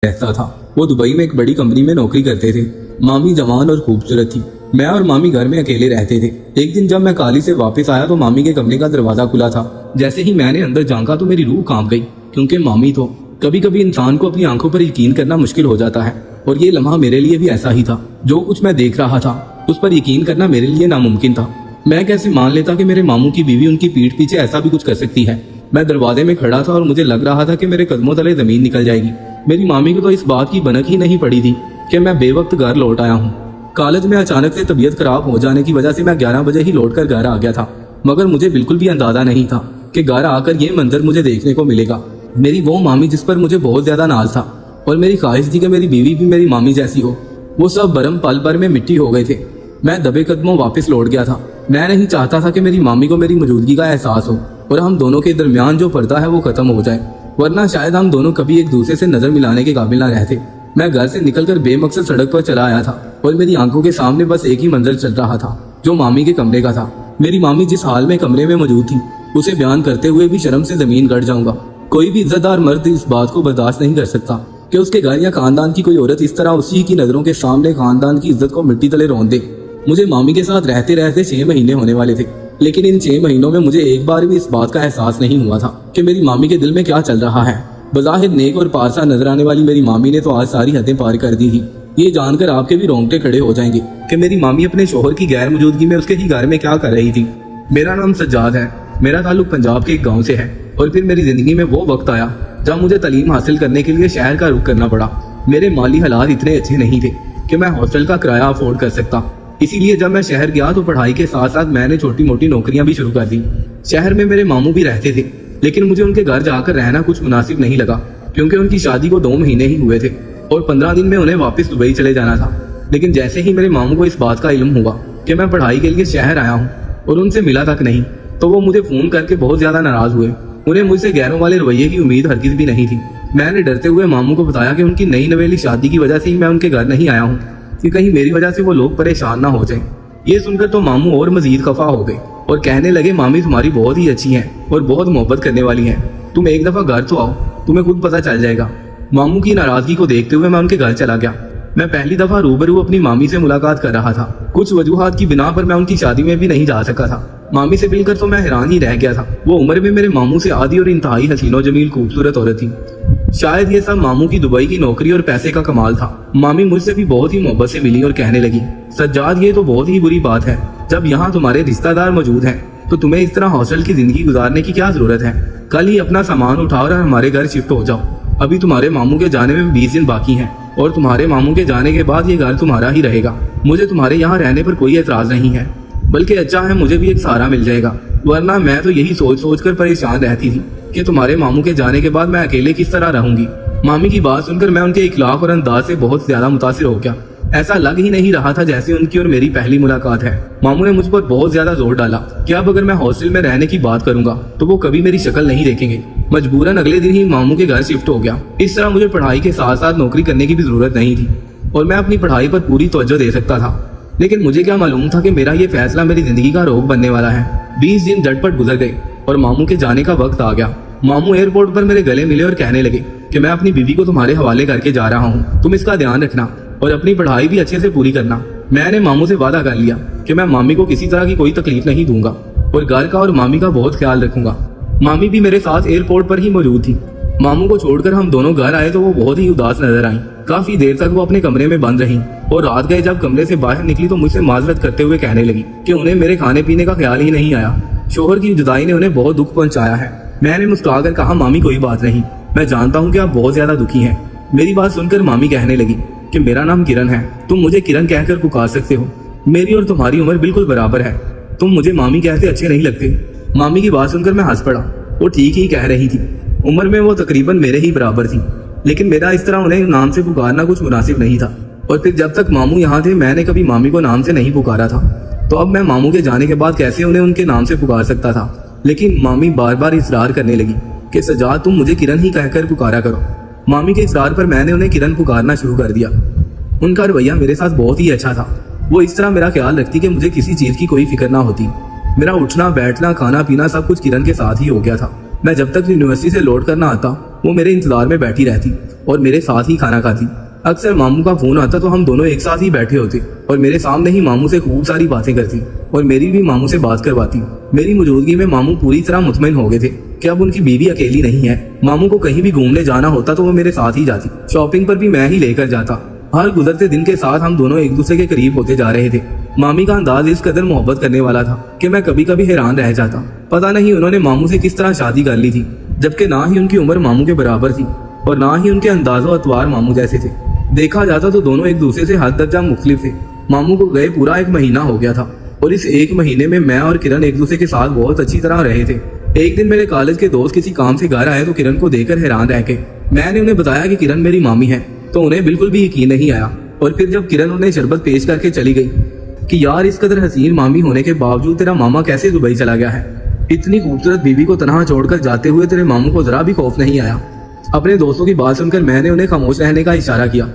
रहता था। वो दुबई में एक बड़ी कंपनी में नौकरी करते थे। मामी जवान और खूबसूरत थी। मैं और मामी घर में अकेले रहते थे। एक दिन जब मैं काली से वापस आया तो मामी के कमरे का दरवाजा खुला था। जैसे ही मैंने अंदर झांका तो मेरी रूह कांप गई, क्योंकि मामी तो कभी कभी इंसान को अपनी आंखों पर यकीन करना मुश्किल हो जाता है, और ये लम्हा मेरे लिए भी ऐसा ही था। जो कुछ मैं देख रहा था उस पर यकीन करना मेरे लिए नामुमकिन था। मैं कैसे मान लेता कि मेरे मामू की बीवी उनकी पीठ पीछे ऐसा भी कुछ कर सकती है। मैं दरवाजे में खड़ा था और मुझे लग रहा था कि मेरे कदमों तले जमीन निकल जाएगी। मेरी मामी को तो इस बात की भनक ही नहीं पड़ी थी कि मैं बेवक्त घर लौट आया हूँ। कॉलेज में अचानक से तबीयत खराब हो जाने की वजह से मैं 11 बजे ही लौट कर घर आ गया था, मगर मुझे बिल्कुल भी अंदाजा नहीं था कि घर आकर ये मंजर मुझे देखने को मिलेगा। मेरी वो मामी जिस पर मुझे बहुत ज्यादा नाज था और मेरी ख्वाहिश थी कि मेरी बीवी भी मेरी मामी जैसी हो, वो सब बरम पल भर में मिट्टी हो गए थे। मैं दबे कदमों वापस लौट गया था। मैं नहीं चाहता था कि मेरी मामी को मेरी मौजूदगी का एहसास हो और हम दोनों के दरमियान जो पर्दा है वो खत्म हो जाए, वरना शायद हम दोनों कभी एक दूसरे से नजर मिलाने के काबिल ना रहते। मैं घर से निकलकर बेमकसद सड़क पर चला आया था और मेरी आंखों के सामने बस एक ही मंजर चल रहा था, जो मामी के कमरे का था। मेरी मामी जिस हाल में कमरे में मौजूद थी उसे बयान करते हुए भी शर्म से जमीन गड़ जाऊंगा। कोई भी इज्जतदार मर्द इस बात को बर्दाश्त नहीं कर सकता कि उसके घर या खानदान की कोई औरत इस तरह उसी की नजरों के सामने खानदान की इज्जत को मिट्टी तले रौंद दे। मुझे मामी के साथ रहते रहते 6 महीने होने वाले थे, लेकिन इन 6 महीनों में मुझे एक बार भी इस बात का एहसास नहीं हुआ था कि मेरी मामी के दिल में क्या चल रहा है। बज़ाहिर नेक और पारसा नजर आने वाली मेरी मामी ने तो आज सारी हदें पार कर दी थी। ये जानकर आपके भी रोंगटे खड़े हो जाएंगे कि मेरी मामी अपने शोहर की गैर मौजूदगी में उसके ही घर में क्या कर रही थी। मेरा नाम सज्जाद है। मेरा ताल्लुक पंजाब के एक गाँव से है और फिर मेरी जिंदगी में वो वक्त आया जब मुझे तालीम हासिल करने के लिए शहर का रुख करना पड़ा। मेरे माली हालात इतने अच्छे नहीं थे कि मैं हॉस्टल का किराया अफोर्ड कर सकता, इसीलिए जब मैं शहर गया तो पढ़ाई के साथ साथ मैंने छोटी मोटी नौकरियां भी शुरू कर दी। शहर में मेरे मामू भी रहते थे, लेकिन मुझे उनके घर जाकर रहना कुछ मुनासिब नहीं लगा, क्योंकि उनकी शादी को 2 महीने ही हुए थे और 15 दिन में उन्हें वापस दुबई चले जाना था। लेकिन जैसे ही मेरे मामू को इस बात का इल्म हुआ कि मैं पढ़ाई के लिए शहर आया हूँ और उनसे मिला तक नहीं, तो वो मुझे फोन करके बहुत ज्यादा नाराज हुए। उन्हें मुझसे गैरों वाले रवैये की उम्मीद हरगिज भी नहीं थी। मैंने डरते हुए मामू को बताया कि उनकी नई नवेली शादी की वजह से ही मैं उनके घर नहीं आया हूँ कि कहीं मेरी वजह से वो लोग परेशान ना हो जाएं। ये सुनकर तो मामू और मजीद खफा हो गए और कहने लगे, मामी तुम्हारी बहुत ही अच्छी है और बहुत मोहब्बत करने वाली है, तुम एक दफा घर तो आओ, तुम्हें खुद पता चल जाएगा। मामू की नाराजगी को देखते हुए मैं उनके घर चला गया। मैं पहली दफा रूबरू अपनी मामी से मुलाकात कर रहा था। कुछ वजूहात की बिना पर मैं उनकी शादी में भी नहीं जा सका था। मामी से मिलकर तो मैं हैरान ही रह गया था। वो उम्र में मेरे मामू से आधी और इंतहाई हसीनो जमील खूबसूरत औरत थी। शायद ये सब मामू की दुबई की नौकरी और पैसे का कमाल था। मामी मुझसे भी बहुत ही मोहब्बत से मिली और कहने लगी, सज्जाद ये तो बहुत ही बुरी बात है, जब यहाँ तुम्हारे रिश्तेदार मौजूद हैं तो तुम्हें इस तरह हॉस्टल की जिंदगी गुजारने की क्या जरूरत है। कल ही अपना सामान उठाओ और हमारे घर शिफ्ट हो जाओ। अभी तुम्हारे मामू के जाने में 20 दिन बाकी हैं और तुम्हारे मामू के जाने के बाद ये घर तुम्हारा ही रहेगा। मुझे तुम्हारे यहाँ रहने पर कोई एतराज नहीं है, बल्कि अच्छा है मुझे भी एक सहारा मिल जाएगा, वरना मैं तो यही सोच सोच कर परेशान रहती थी कि तुम्हारे मामू के जाने के बाद मैं अकेले किस तरह रहूंगी। मामी की बात सुनकर मैं उनके इखलाक और अंदाज से बहुत ज्यादा मुतासिर हो गया। ऐसा लग ही नहीं रहा था जैसे उनकी और मेरी पहली मुलाकात है। मामू ने मुझ पर बहुत ज्यादा जोर डाला कि अब अगर मैं हॉस्टल में रहने की बात करूंगा तो वो कभी मेरी शक्ल नहीं देखेंगे। मजबूरन अगले दिन ही मामू के घर शिफ्ट हो गया। इस तरह मुझे पढ़ाई के साथ साथ नौकरी करने की भी जरूरत नहीं थी और मैं अपनी पढ़ाई पर पूरी तवज्जो दे सकता था। लेकिन मुझे क्या मालूम था कि मेरा ये फैसला मेरी जिंदगी का रोग बनने वाला है। 20 दिन झटपट गुजर गए और मामू के जाने का वक्त आ गया। मामू एयरपोर्ट पर मेरे गले मिले और कहने लगे कि मैं अपनी बीवी को तुम्हारे हवाले करके जा रहा हूँ, तुम इसका ध्यान रखना और अपनी पढ़ाई भी अच्छे से पूरी करना। मैंने मामू से वादा कर लिया कि मैं मामी को किसी तरह की कोई तकलीफ नहीं दूंगा और घर का और मामी का बहुत ख्याल रखूंगा। मामी भी मेरे साथ एयरपोर्ट पर ही मौजूद थी। मामू को छोड़कर हम दोनों घर आए तो वो बहुत ही उदास नजर आई। काफी देर तक वो अपने कमरे में बंद रही और रात गए जब कमरे से बाहर निकली तो मुझसे माजरत करते हुए कहने लगी कि उन्हें मेरे खाने पीने का ख्याल ही नहीं आया। शोहर की जुदाई ने उन्हें बहुत दुख पहुंचाया है। मैंने मुस्कुराकर कहा, मामी कोई बात नहीं, मैं जानता हूँ कि आप बहुत ज्यादा दुखी हैं। मेरी बात सुनकर मामी कहने लगी कि मेरा नाम किरण है, तुम मुझे किरण कहकर पुकार सकते हो। मेरी और तुम्हारी उम्र बिल्कुल बराबर है, तुम मुझे मामी कहते अच्छे नहीं लगते। मामी की बात सुनकर मैं हंस पड़ा। वो ठीक ही कह रही थी, उम्र में वो तकरीबन मेरे ही बराबर थी, लेकिन मेरा इस तरह उन्हें नाम से पुकारना कुछ मुनासिब नहीं था। और फिर जब तक मामू यहाँ थे मैंने कभी मामी को नाम से नहीं पुकारा था, तो अब मैं मामू के जाने के बाद कैसे उन्हें उनके नाम से पुकार सकता था। लेकिन मामी बार बार इसरार करने लगी कि सज्जाद तुम मुझे किरण ही कहकर पुकारा करो। मामी के इसरार पर मैंने उन्हें किरण पुकारना शुरू कर दिया। उनका रवैया मेरे साथ बहुत ही अच्छा था। वो इस तरह मेरा ख्याल रखती कि मुझे किसी चीज की कोई फिक्र ना होती। मेरा उठना बैठना खाना पीना सब कुछ किरण के साथ ही हो गया था। मैं जब तक यूनिवर्सिटी से लौट कर ना आता वो मेरे इंतजार में बैठी रहती और मेरे साथ ही खाना खाती। अक्सर मामू का फोन आता तो हम दोनों एक साथ ही बैठे होते और मेरे सामने ही मामू से खूब सारी बातें करती और मेरी भी मामू से बात करवाती। मेरी मौजूदगी में मामू पूरी तरह मुतमईन हो गए थे कि अब उनकी बीवी अकेली नहीं है। मामू को कहीं भी घूमने जाना होता तो वो मेरे साथ ही जाती, शॉपिंग पर भी मैं ही लेकर जाता। हर गुजरते दिन के साथ हम दोनों एक दूसरे के करीब होते जा रहे थे। मामी का अंदाज इस कदर मोहब्बत करने वाला था कि मैं कभी कभी हैरान रह जाता। पता नहीं उन्होंने मामू से किस तरह शादी कर ली थी, जबकि ना ही उनकी उम्र मामू के बराबर थी और ना ही उनके अंदाजो अतवार मामू जैसे थे। देखा जाता तो दोनों एक दूसरे से हद दर्जा मुख्तलिफ थे। मामू को गए पूरा 1 महीना हो गया था और इस 1 महीने में मैं और किरण एक दूसरे के साथ बहुत अच्छी तरह रहे थे। एक दिन मेरे कॉलेज के दोस्त किसी काम से घर आए तो किरण को देखकर हैरान रह गए। मैंने उन्हें बताया कि किरण मेरी मामी है तो उन्हें बिल्कुल भी यकीन नहीं आया। और फिर जब किरण उन्हें शरबत पेश करके चली गई कि यार इस कदर हसीन मामी होने के बावजूद तेरा मामा कैसे दुबई चला गया है, इतनी खूबसूरत बीवी को तनहा छोड़कर जाते हुए तेरे मामू को जरा भी खौफ नहीं आया। अपने दोस्तों की बात सुनकर मैंने उन्हें खामोश रहने का इशारा किया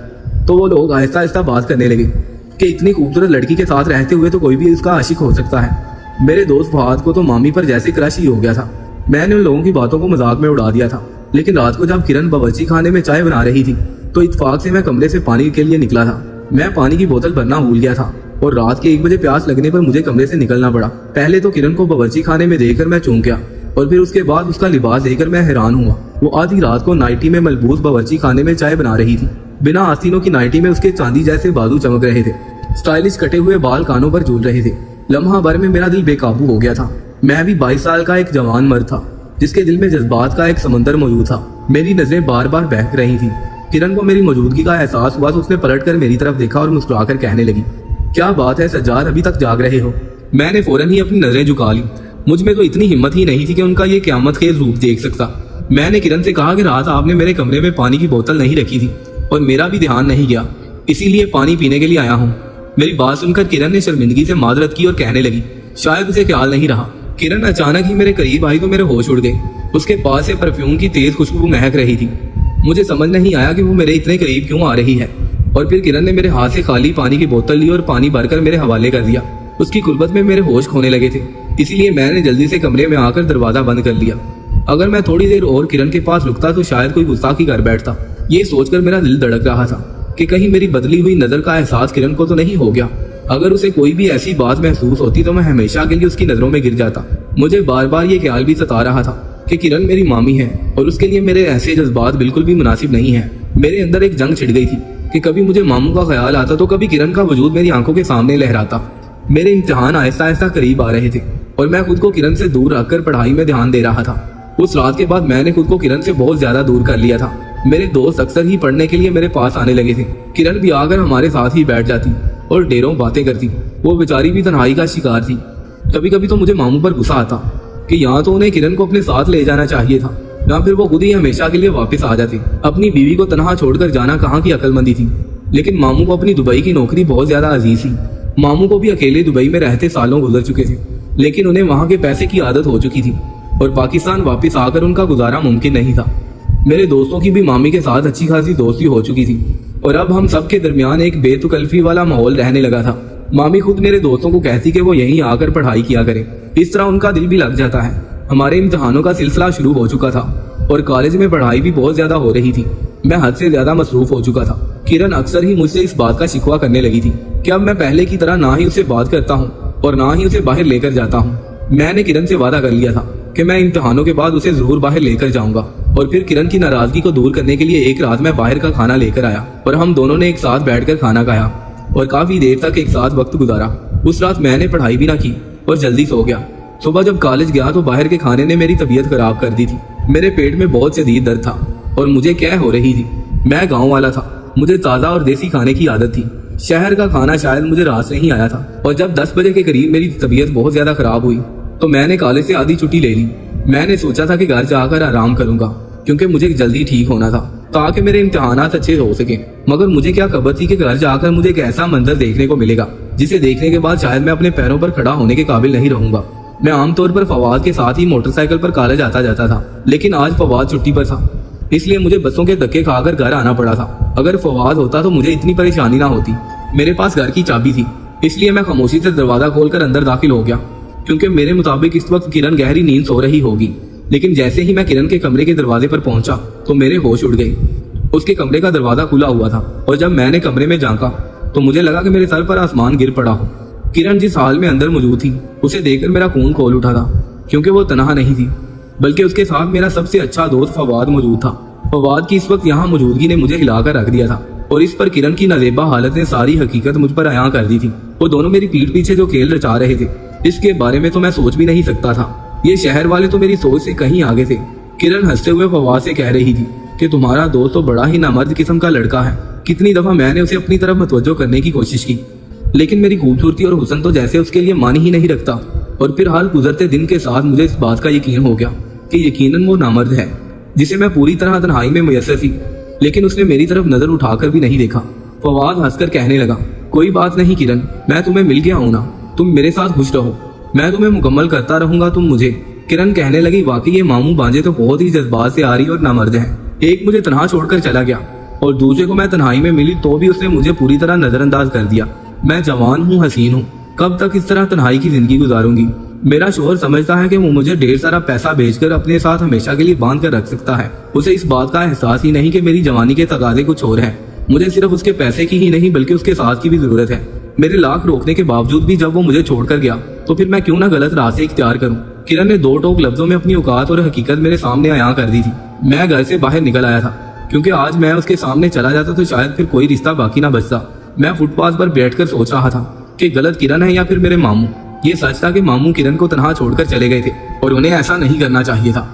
तो वो लोग आहिस्ता आहिस्ता बात करने लगे कि इतनी खूबसूरत लड़की के साथ रहते हुए तो कोई भी इसका आशिक हो सकता है। मेरे दोस्त फहाद को तो मामी पर जैसे क्रश ही हो गया था। मैंने उन लोगों की बातों को मजाक में उड़ा दिया था, लेकिन रात को जब किरण बावर्ची खाने में चाय बना रही थी तो इत्तेफाक से मैं कमरे से पानी के लिए निकला था। मैं पानी की बोतल भरना भूल गया था और रात के 1 बजे प्यास लगने पर मुझे कमरे से निकलना पड़ा। पहले तो किरण को बावर्ची खाने में देखकर मैं चौंक गया और फिर उसके बाद उसका लिबास देखकर मैं हैरान हुआ। वो आधी रात को नाइटी में मलबूस बावर्ची खाने में चाय बना रही थी। बिना आस्तीनों की नाइटी में उसके चांदी जैसे बाजू चमक रहे थे, स्टाइलिश कटे हुए बाल कानों पर झूल रहे थे। लम्हा भर में मेरा दिल बेकाबू हो गया था। मैं भी 22 साल का एक जवान मर्द था जिसके दिल में जज्बात का एक समंदर मौजूद था। मेरी नजरें बार बार बहक रही थी। किरण को मेरी मौजूदगी का एहसास हुआ तो उसने पलटकर मेरी तरफ देखा और मुस्कुराकर कहने लगी, क्या बात है सज्जाद, अभी तक जाग रहे हो? मैंने फौरन ही अपनी नजरें झुका ली। मुझ में तो इतनी हिम्मत ही नहीं थी कि उनका ये क़यामत खेज रूप देख सकता। मैंने किरण से कहा कि रात आपने मेरे कमरे में पानी की बोतल नहीं रखी थी और मेरा भी ध्यान नहीं गया, इसीलिए पानी पीने के लिए आया हूँ। मेरी बात सुनकर किरण ने शर्मिंदगी से माजरत की और कहने लगी, शायद उसे ख्याल नहीं रहा। किरण अचानक ही मेरे करीब आई तो मेरे होश उड़ गए। उसके पास से परफ्यूम की तेज खुशबू महक रही थी। मुझे समझ नहीं आया कि वो मेरे इतने करीब क्यों आ रही है। और फिर किरण ने मेरे हाथ से खाली पानी की बोतल ली और पानी भरकर मेरे हवाले कर दिया। उसकी कुर्बत में मेरे होश खोने लगे थे, इसीलिए मैंने जल्दी से कमरे में आकर दरवाजा बंद कर लिया। अगर मैं थोड़ी देर और किरण के पास रुकता तो शायद कोई गुस्ताखी कर बैठता। ये सोचकर मेरा दिल धड़क रहा था कि कहीं मेरी बदली हुई नजर का एहसास किरण को तो नहीं हो गया। अगर उसे कोई भी ऐसी बात महसूस होती तो मैं हमेशा के लिए उसकी नजरों में गिर जाता। मुझे बार बार ये ख्याल भी सता रहा था कि किरण मेरी मामी है और उसके लिए मेरे ऐसे जज्बात बिल्कुल भी मुनासिब नहीं है। मेरे अंदर एक जंग छिड़ गई थी कि कभी मुझे मामू का ख्याल आता तो कभी किरण का वजूद मेरी आंखों के सामने लहराता। मेरे इम्तिहान आहिस्ता आहिस्ता करीब आ रहे थे और मैं खुद को किरण से दूर रखकर पढ़ाई में ध्यान दे रहा था। उस रात के बाद मैंने खुद को किरण से बहुत ज्यादा दूर कर लिया था। मेरे दोस्त अक्सर ही पढ़ने के लिए मेरे पास आने लगे थे। किरण भी आकर हमारे साथ ही बैठ जाती और ढेरों बातें करती। वो बेचारी भी तन्हाई का शिकार थी। कभी कभी तो मुझे मामू पर गुस्सा आता कि यहाँ तो उन्हें किरण को अपने साथ ले जाना चाहिए था, या फिर वो खुद ही हमेशा के लिए वापस आ जाती। अपनी बीवी को तनहा छोड़कर जाना कहाँ की अक्लमंदी थी। लेकिन मामू को अपनी दुबई की नौकरी बहुत ज्यादा अजीज थी। मामू को भी अकेले दुबई में रहते सालों गुजर चुके थे, लेकिन उन्हें वहाँ के पैसे की आदत हो चुकी थी और पाकिस्तान वापस आकर उनका गुजारा मुमकिन नहीं था। मेरे दोस्तों की भी मामी के साथ अच्छी खासी दोस्ती हो चुकी थी और अब हम सबके दरमियान एक बेतकल्फी वाला माहौल रहने लगा था। मामी खुद मेरे दोस्तों को कहती कि वो यहीं आकर पढ़ाई किया करें, इस तरह उनका दिल भी लग जाता है। हमारे इम्तिहानों का सिलसिला शुरू हो चुका था और कॉलेज में पढ़ाई भी बहुत ज्यादा हो रही थी। मैं हद से ज्यादा मसरूफ हो चुका था। किरण अक्सर ही मुझसे इस बात का शिकवा करने लगी थी कि अब मैं पहले की तरह ना ही उसे बात करता हूँ और ना ही उसे बाहर लेकर जाता हूँ। मैंने किरण से वादा कर लिया था कि मैं इम्तिहानों के बाद उसे जरूर बाहर लेकर जाऊंगा और फिर किरण की नाराजगी को दूर करने के लिए एक रात मैं बाहर का खाना लेकर आया और हम दोनों ने एक साथ बैठकर खाना खाया और काफी देर तक एक साथ वक्त गुजारा। उस रात मैंने पढ़ाई भी ना की और जल्दी सो गया। सुबह जब कॉलेज गया तो बाहर के खाने ने मेरी तबीयत खराब कर दी थी। मेरे पेट में बहुत शदीद दर्द था और मुझे क्या हो रही थी। मैं गाँव वाला था, मुझे ताज़ा और देसी खाने की आदत थी। शहर का खाना शायद मुझे रास नहीं आया था और जब 10 बजे के करीब मेरी तबीयत बहुत ज्यादा खराब हुई तो मैंने कॉलेज से आधी छुट्टी ले ली। मैंने सोचा था कि घर जाकर आराम करूंगा क्योंकि मुझे जल्दी ठीक होना था ताकि मेरे इम्तिहानात अच्छे हो सके। मगर मुझे क्या खबर थी कि घर जाकर मुझे एक ऐसा मंजर देखने को मिलेगा जिसे देखने के बाद शायद मैं अपने पैरों पर खड़ा होने के काबिल नहीं रहूंगा। मैं आमतौर पर फवाद के साथ ही मोटरसाइकिल पर कॉलेज आता जाता था, लेकिन आज फवाद छुट्टी पर था, इसलिए मुझे बसों के धक्के खाकर घर आना पड़ा था। अगर फवाद होता तो मुझे इतनी परेशानी ना होती। मेरे पास घर की चाबी थी, इसलिए मैं खामोशी से दरवाजा खोलकर अंदर दाखिल हो गया क्योंकि मेरे मुताबिक इस वक्त किरण गहरी नींद सो रही होगी। लेकिन जैसे ही मैं किरण के कमरे के दरवाजे पर पहुंचा तो मेरे होश उड़ गए। उसके कमरे का दरवाजा खुला हुआ था और जब मैंने कमरे में झांका तो मुझे लगा कि मेरे सर पर आसमान गिर पड़ा हो। किरण जिस हाल में अंदर मौजूद थी उसे देखकर मेरा खून खौल उठा था, क्योंकि वो तनहा नहीं थी बल्कि उसके साथ मेरा सबसे अच्छा दोस्त फवाद मौजूद था। फवाद की इस वक्त यहाँ मौजूदगी ने मुझे हिलाकर रख दिया था और इस पर किरण की नाजेबा हालत ने सारी हकीकत मुझ पर अयां कर दी थी। वो दोनों मेरी पीठ पीछे जो खेल रचा रहे थे इसके बारे में तो मैं सोच भी नहीं सकता था। ये शहर वाले तो मेरी सोच से कहीं आगे थे। किरण हंसते हुए फवाद से कह रही थी कि तुम्हारा दोस्त तो बड़ा ही नामर्द किस्म का लड़का है। कितनी दफा मैंने उसे अपनी तरफ मतवज्जो करने की कोशिश की, लेकिन मेरी खूबसूरती और हुस्न तो जैसे उसके लिए मान ही नहीं रखता। और फिर हाल गुजरते दिन के साथ मुझे इस बात का यकीन हो गया कि यकीनन वो नामर्द है जिसे मैं पूरी तरह तन्हाई में मुयस्सर थी, लेकिन उसने मेरी तरफ नजर उठाकर भी नहीं देखा। फवाद हंसकर कहने लगा, कोई बात नहीं किरण, मैं तुम्हें मिल गया हूं ना, तुम मेरे साथ खुश रहो, मैं तुम्हें मुकम्मल करता रहूंगा, तुम मुझे। किरण कहने लगी, वाकई ये मामू बांजे तो बहुत ही जज्बात से आ रही और नामर्द है। एक मुझे तनहा छोड़कर चला गया और दूसरे को मैं तन्हाई में मिली तो भी उसने मुझे पूरी तरह नजरअंदाज कर दिया। मैं जवान हूँ, हसीन हूँ, कब तक इस तरह तन्हाई की जिंदगी गुजारूंगी। मेरा शोहर समझता है कि वो मुझे ढेर सारा पैसा भेजकर अपने साथ हमेशा के लिए बांध कर रख सकता है। उसे इस बात का एहसास ही नहीं कि मेरी जवानी के तकाजे कुछ और है। मुझे सिर्फ उसके पैसे की ही नहीं बल्कि उसके साथ की भी जरूरत है। मेरे लाख रोकने के बावजूद भी जब वो मुझे छोड़कर गया तो फिर मैं क्यों ना गलत रास्ते इख्तियार करूं। किरण ने दो टोक लफ्जों में अपनी औकात और हकीकत मेरे सामने अयां कर दी थी। मैं घर से बाहर निकल आया था क्योंकि आज मैं उसके सामने चला जाता तो शायद फिर कोई रिश्ता बाकी ना बचता। मैं फुटपाथ पर बैठकर सोच रहा था कि गलत किरण है या फिर मेरे मामू। ये सच था कि मामू किरण को तनहा छोड़कर चले गए थे और उन्हें ऐसा नहीं करना चाहिए था,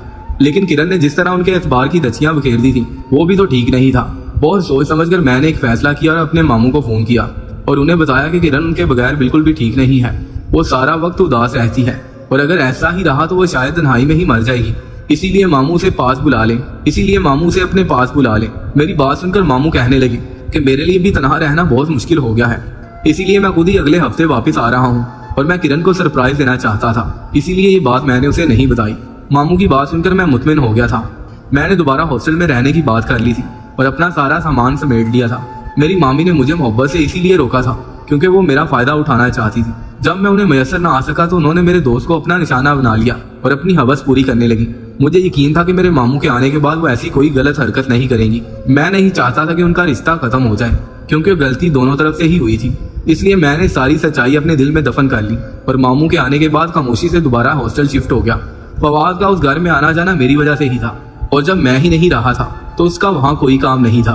लेकिन किरण ने जिस तरह उनके एतबार की दचियां बखेर दी थी वो भी तो ठीक नहीं था। बहुत सोच समझकर मैंने एक फैसला किया और अपने मामू को फोन किया और उन्हें बताया कि किरण उनके बगैर बिल्कुल भी ठीक नहीं है। वो सारा वक्त उदास रहती है और अगर ऐसा ही रहा तो वो शायद तन्हाई में ही मर जाएगी। इसीलिए मामू से पास बुला ले, इसीलिए मामू से अपने पास बुला ले। मेरी बात सुनकर मामू कहने लगे कि मेरे लिए भी तनहा रहना बहुत मुश्किल हो गया है, इसीलिए मैं खुद ही अगले हफ्ते वापस आ रहा हूँ और मैं किरण को सरप्राइज देना चाहता था, इसीलिए ये बात मैंने उसे नहीं बताई। मामू की बात सुनकर मैं मुतमिन हो गया था। मैंने दोबारा हॉस्टल में रहने की बात कर ली थी और अपना सारा सामान समेट लिया था। मेरी मामी ने मुझे मोहब्बत से इसीलिए रोका था क्योंकि वो मेरा फायदा उठाना चाहती थी। जब मैं उन्हें मैसर न आ सका तो उन्होंने मेरे दोस्त को अपना निशाना बना लिया और अपनी हवस पूरी करने लगी। मुझे यकीन था कि मेरे मामू के आने के बाद वो ऐसी कोई गलत हरकत नहीं करेंगी। मैं नहीं चाहता था कि उनका रिश्ता खत्म हो जाए क्योंकि गलती दोनों तरफ से ही हुई थी। इसलिए मैंने सारी सच्चाई अपने दिल में दफन कर ली और मामू के आने के बाद खामोशी से दोबारा हॉस्टल शिफ्ट हो गया। फवाद का उस घर में आना जाना मेरी वजह से ही था और जब मैं ही नहीं रहा था तो उसका वहाँ कोई काम नहीं था।